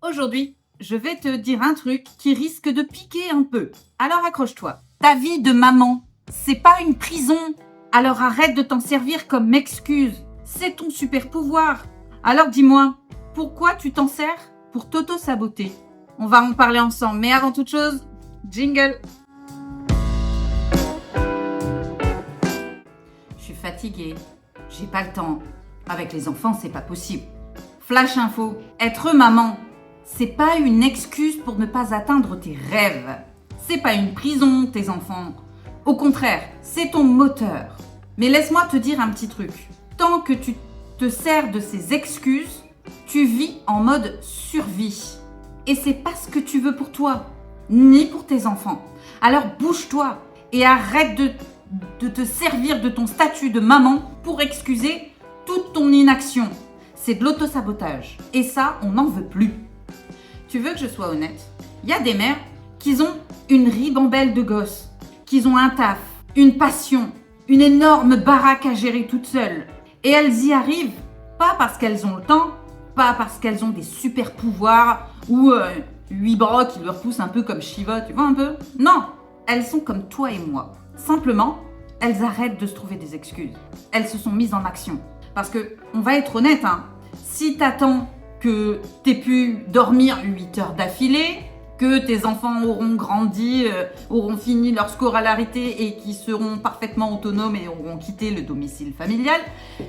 Aujourd'hui, je vais te dire un truc qui risque de piquer un peu. Alors accroche-toi. Ta vie de maman, c'est pas une prison. Alors arrête de t'en servir comme excuse. C'est ton super pouvoir. Alors dis-moi, pourquoi tu t'en sers pour t'auto-saboter? On va en parler ensemble, mais avant toute chose, jingle. Je suis fatiguée. J'ai pas le temps. Avec les enfants, c'est pas possible. Flash info. Être maman, c'est pas une excuse pour ne pas atteindre tes rêves. C'est pas une prison, tes enfants. Au contraire, c'est ton moteur. Mais laisse-moi te dire un petit truc. Tant que tu te sers de ces excuses, tu vis en mode survie. Et c'est pas ce que tu veux pour toi, ni pour tes enfants. Alors bouge-toi et arrête de te servir de ton statut de maman pour excuser toute ton inaction. C'est de l'autosabotage. Et ça, on n'en veut plus. Tu veux que je sois honnête? Il y a des mères qui ont une ribambelle de gosses, qui ont un taf, une passion, une énorme baraque à gérer toute seule. Et elles y arrivent, pas parce qu'elles ont le temps, pas parce qu'elles ont des super pouvoirs ou 8 bras qui leur poussent un peu comme Shiva, tu vois un peu? Non, elles sont comme toi et moi. Simplement, elles arrêtent de se trouver des excuses. Elles se sont mises en action. Parce que, on va être honnête, si t'attends que t'aies pu dormir 8 heures d'affilée, que tes enfants auront grandi, auront fini leur scolarité et qui seront parfaitement autonomes et auront quitté le domicile familial,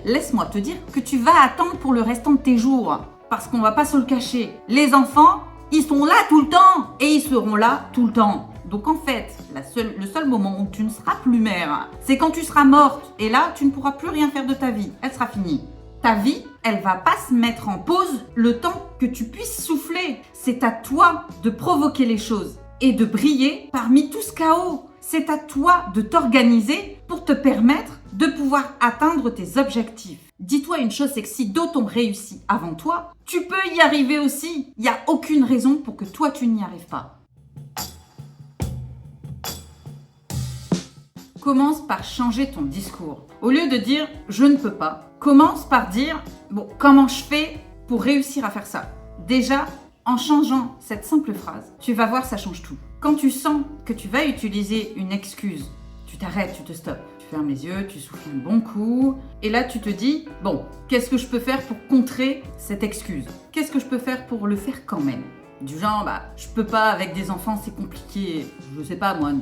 laisse-moi te dire que tu vas attendre pour le restant de tes jours. Parce qu'on va pas se le cacher. Les enfants, ils sont là tout le temps et ils seront là tout le temps. Donc en fait, le seul moment où tu ne seras plus mère, c'est quand tu seras morte. Et là, tu ne pourras plus rien faire de ta vie. Elle sera finie. Ta vie, elle va pas se mettre en pause le temps que tu puisses souffler. C'est à toi de provoquer les choses et de briller parmi tout ce chaos. C'est à toi de t'organiser pour te permettre de pouvoir atteindre tes objectifs. Dis-toi une chose, c'est que si d'autres ont réussi avant toi, tu peux y arriver aussi. Il n'y a aucune raison pour que toi, tu n'y arrives pas. Commence par changer ton discours. Au lieu de dire « je ne peux pas », commence par dire « bon, comment je fais pour réussir à faire ça ?» Déjà, en changeant cette simple phrase, tu vas voir, ça change tout. Quand tu sens que tu vas utiliser une excuse, tu t'arrêtes, tu te stoppes. Tu fermes les yeux, tu souffles un bon coup, et là tu te dis « bon, qu'est-ce que je peux faire pour contrer cette excuse? Qu'est-ce que je peux faire pour le faire quand même ?» Du genre « je peux pas, avec des enfants, c'est compliqué, je sais pas moi,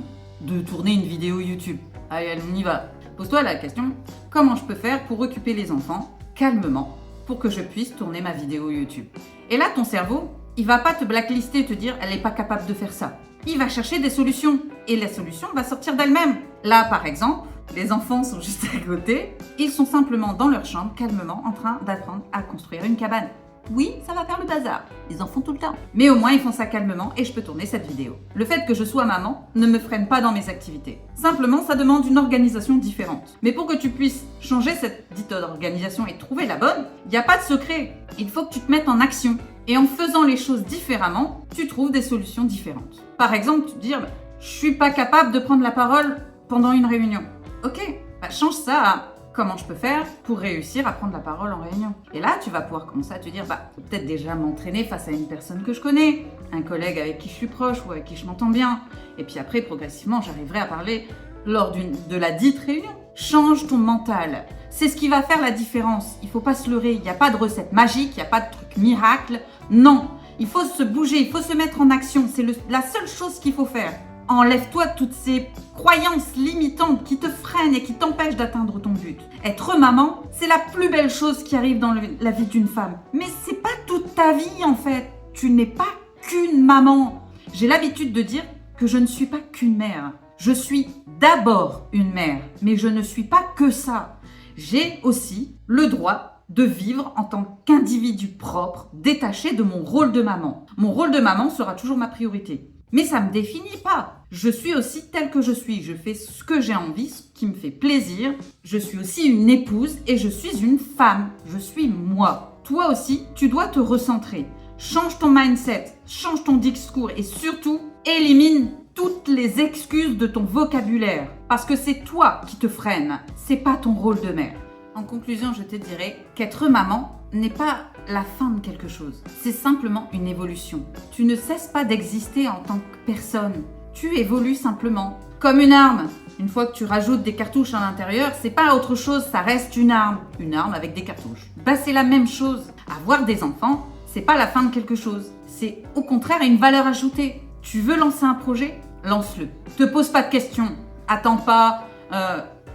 de tourner une vidéo YouTube. » Allez, on y va. Pose-toi la question, comment je peux faire pour occuper les enfants calmement pour que je puisse tourner ma vidéo YouTube? Et là, ton cerveau, il va pas te blacklister et te dire elle n'est pas capable de faire ça. Il va chercher des solutions et la solution va sortir d'elle-même. Là, par exemple, les enfants sont juste à côté. Ils sont simplement dans leur chambre, calmement, en train d'apprendre à construire une cabane. Oui, ça va faire le bazar. Les enfants tout le temps. Mais au moins, ils font ça calmement et je peux tourner cette vidéo. Le fait que je sois maman ne me freine pas dans mes activités. Simplement, ça demande une organisation différente. Mais pour que tu puisses changer cette dite organisation et trouver la bonne, il n'y a pas de secret. Il faut que tu te mettes en action. Et en faisant les choses différemment, tu trouves des solutions différentes. Par exemple, tu te dis, je suis pas capable de prendre la parole pendant une réunion. Ok, change ça à comment je peux faire pour réussir à prendre la parole en réunion. Et là, tu vas pouvoir commencer à te dire, peut-être déjà m'entraîner face à une personne que je connais, un collègue avec qui je suis proche ou avec qui je m'entends bien. Et puis après, progressivement, j'arriverai à parler lors de la dite réunion. Change ton mental. C'est ce qui va faire la différence. Il faut pas se leurrer. Il n'y a pas de recette magique, il n'y a pas de truc miracle. Non, il faut se bouger, il faut se mettre en action. C'est la seule chose qu'il faut faire. Enlève-toi toutes ces croyances limitantes qui te freinent et qui t'empêchent d'atteindre ton but. Être maman, c'est la plus belle chose qui arrive dans la vie d'une femme. Mais c'est pas toute ta vie en fait. Tu n'es pas qu'une maman. J'ai l'habitude de dire que je ne suis pas qu'une mère. Je suis d'abord une mère, mais je ne suis pas que ça. J'ai aussi le droit de vivre en tant qu'individu propre, détaché de mon rôle de maman. Mon rôle de maman sera toujours ma priorité. Mais ça ne me définit pas. Je suis aussi telle que je suis. Je fais ce que j'ai envie, ce qui me fait plaisir. Je suis aussi une épouse et je suis une femme. Je suis moi. Toi aussi, tu dois te recentrer. Change ton mindset, change ton discours et surtout, élimine toutes les excuses de ton vocabulaire. Parce que c'est toi qui te freine. C'est pas ton rôle de mère. En conclusion, je te dirais qu'être maman, n'est pas la fin de quelque chose. C'est simplement une évolution. Tu ne cesses pas d'exister en tant que personne. Tu évolues simplement. Comme une arme. Une fois que tu rajoutes des cartouches à l'intérieur, c'est pas autre chose, ça reste une arme. Une arme avec des cartouches. Bah c'est la même chose. Avoir des enfants, c'est pas la fin de quelque chose. C'est au contraire une valeur ajoutée. Tu veux lancer un projet? Lance-le. Te pose pas de questions. Attends pas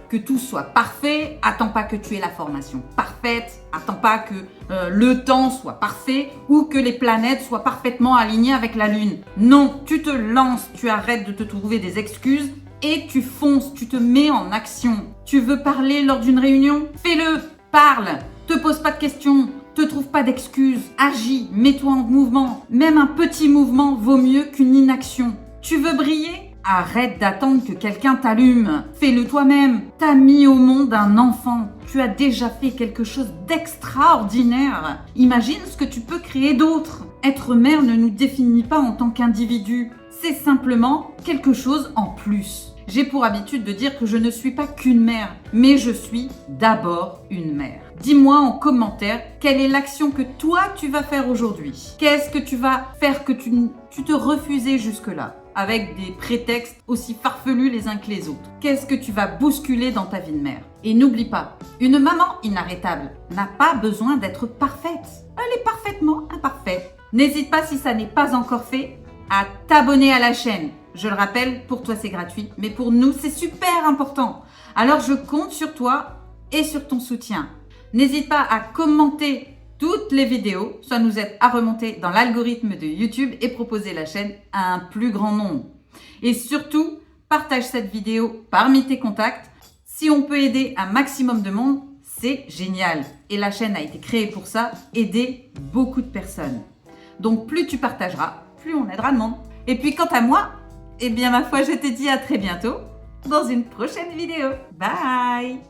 que tout soit parfait. Attends pas que tu aies la formation parfaite. Attends pas que le temps soit parfait ou que les planètes soient parfaitement alignées avec la Lune. Non, tu te lances, tu arrêtes de te trouver des excuses et tu fonces, tu te mets en action. Tu veux parler lors d'une réunion? Fais-le, parle, te pose pas de questions. Te trouve pas d'excuses, agis, mets-toi en mouvement. Même un petit mouvement vaut mieux qu'une inaction. Tu veux briller? Arrête d'attendre que quelqu'un t'allume. Fais-le toi-même. T'as mis au monde un enfant. Tu as déjà fait quelque chose d'extraordinaire. Imagine ce que tu peux créer d'autre. Être mère ne nous définit pas en tant qu'individu. C'est simplement quelque chose en plus. J'ai pour habitude de dire que je ne suis pas qu'une mère, mais je suis d'abord une mère. Dis-moi en commentaire quelle est l'action que toi tu vas faire aujourd'hui. Qu'est-ce que tu vas faire que tu te refusais jusque-là, avec des prétextes aussi farfelus les uns que les autres. Qu'est-ce que tu vas bousculer dans ta vie de mère? Et n'oublie pas, une maman inarrêtable n'a pas besoin d'être parfaite. Elle est parfaitement imparfaite. N'hésite pas, si ça n'est pas encore fait, à t'abonner à la chaîne. Je le rappelle, pour toi c'est gratuit, mais pour nous c'est super important. Alors je compte sur toi et sur ton soutien. N'hésite pas à commenter toutes les vidéos, ça nous aide à remonter dans l'algorithme de YouTube et proposer la chaîne à un plus grand nombre. Et surtout, partage cette vidéo parmi tes contacts. Si on peut aider un maximum de monde, c'est génial. Et la chaîne a été créée pour ça, aider beaucoup de personnes. Donc plus tu partageras, plus on aidera le monde. Et puis quant à moi, eh bien ma foi, je te dis à très bientôt dans une prochaine vidéo. Bye!